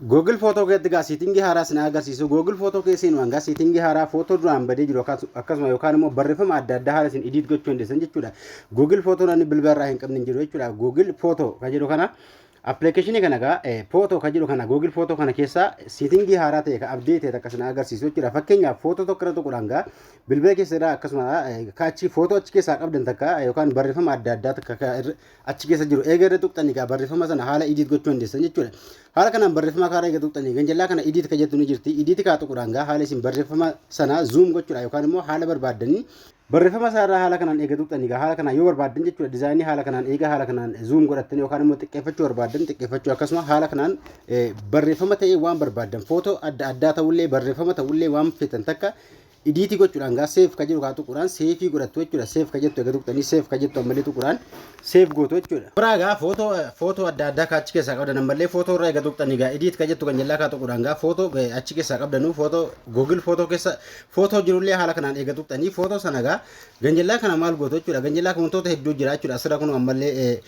Google Photo keetti gaa siitingii haaraa sin agarsiisu Google Photo keessin waan gaa siitingii haaraa footoo duraan badee jiru akkasuma yookaan immoo barreeffama adda addaa haala sin edit gochuu dandeessan jechuudha. Google Photo namni bilbila irraa hin qabne jiru jechuudha. Google Photo kan jedhu kana application kana gaa photo kan jedhu kana Google Photo kana keessa siitingii haaraa ta'e ka update ta'e akkasuma agarsiisu jechuudha. Fakkeenyaaf footoo tokko irra tokkodhaan gaa bilbila keessa irraa akkasuma kaachi footoo achi keessaa qabdan takka yookaan barreeffama adda addaa takka achi keessa jiru eega irra tuqxanii gaa barreeffama sana haala edit gochuu dandeessan jechuudha. Haala kanaan barreeffama karaa eega tuqxanii ganjallaa kana edit ka jettu ni jirti. Edit kaa tuquudhaan gaa haala isin barreeffama sana zoom gochuudha yookaan immoo haala barbaaddanii barreeffama isaa haala kanaan eega tuqxanii gaa haala kanaan yoo barbaaddan jechuudha. Dizaayinii haala kanaan eega haala kanaan zoom godhattanii yookaan immoo xiqqeeffachuu barbaaddan xiqqeeffachuu akkasuma haala kanaan barreeffama ta'ee waan barbaaddan footoo adda addaa ta'ullee barreeffama ta'ullee waan feetan takka edit gochuudhaan gaa save ka jedhu kaa tuquudhaan save godhattu jechuudha. Save ka jettu eega tuqxanii save ka jettu ammallee tuquudhaan save gootu jechuudha. Biraa gaa footoo adda addaa ka achi keessaa qabdan ammallee footoo irraa eega tuqxanii gaa edit ka jettu ganjallaa kaa tuquudhaan gaa footoo achi keessaa qabdanuu footoo Google Photo keessa footoo jirullee haala kanaan eega tuqxanii footoo sana gaa ganjallaa kana maal gootu jechuudha. Ganjallaa kana wantoota hedduu jira jechuudha. Asirra kun ammallee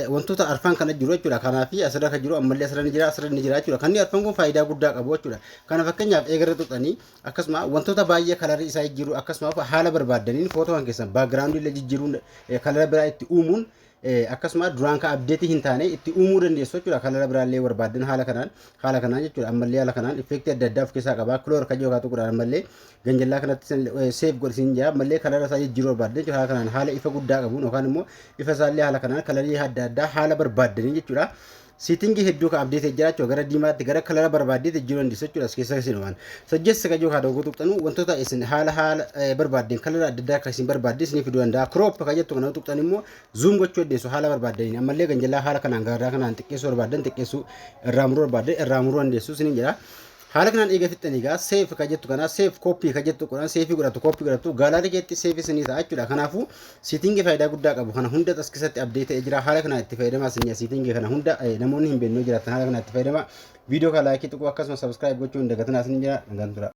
wantoota arfan kana jiru jechuudha. Kanaafi asirra ka jiru ammallee asirra ni jira jechuudha. Kanni arfan kun faayidaa guddaa qabu jechuudha. Kana fakkeenyaaf eegarra tuqxanii akkasuma wantoota baay'ee kalarii isaa jijjiiruu akkasuma haala barbaaddaniin footoo kan keessan background illee jijjiiruun kalara biraa itti uumuun akkasuma duraan ka update hin taane itti uumuu dandeessu jechuudha. Kalara biraallee barbaaddan haala kanaan jechuudha. Ammallee haala kanaan effect adda addaa of keessaa qaba. Color ka jiru tuquudhaan ammallee ganjallaa kanatti save godhisiin jira. Ammallee kalara isaa jijjiiruu barbaaddan jechuudha. Haala kanaan haala ifa guddaa qabuun yookaan immoo ifa isaallee haala kanaan kalarii adda addaa haala barbaaddaniin jechuudha. Siitingii hedduu ka update jiraachuu gara diimaatti gara kalara barbaaddeetti jiru dandeessu jechuudha. As keessa isin waan suggest ka jiru haa dogotu tuqxanu wantoota isin haala barbaaddeen kalara adda addaa kan isin barbaadde isin fiduu danda'a. Crop ka jettu kana tuqxan immoo zoom gochuu dandeessu haala barbaaddaniin ammallee ganjallaa haala kanaan garaa kanaan xiqqeessuu barbaaddan xiqqeessuu irraa muruu barbaaddan irraa muruu dandeessu isin jira. Haala kanaan eega fixxanii gaa save ka jettu kana save copy ka jettu qodaan save godhatu copy godhatu gaalaarii keetti save isinii ta'a jechuudha. Kanaafuu siitingii faayidaa guddaa qabu kana hunda as keessatti update ta'ee jira. Haala kanaan itti fayyadamaa isin siitingii kana hunda namoonni hin beekne jiraatan haala kanaan itti fayyadamaa. Viidiyoo kana like tuquu akkasuma subscribe gochuu hin dagatinaa isin jira.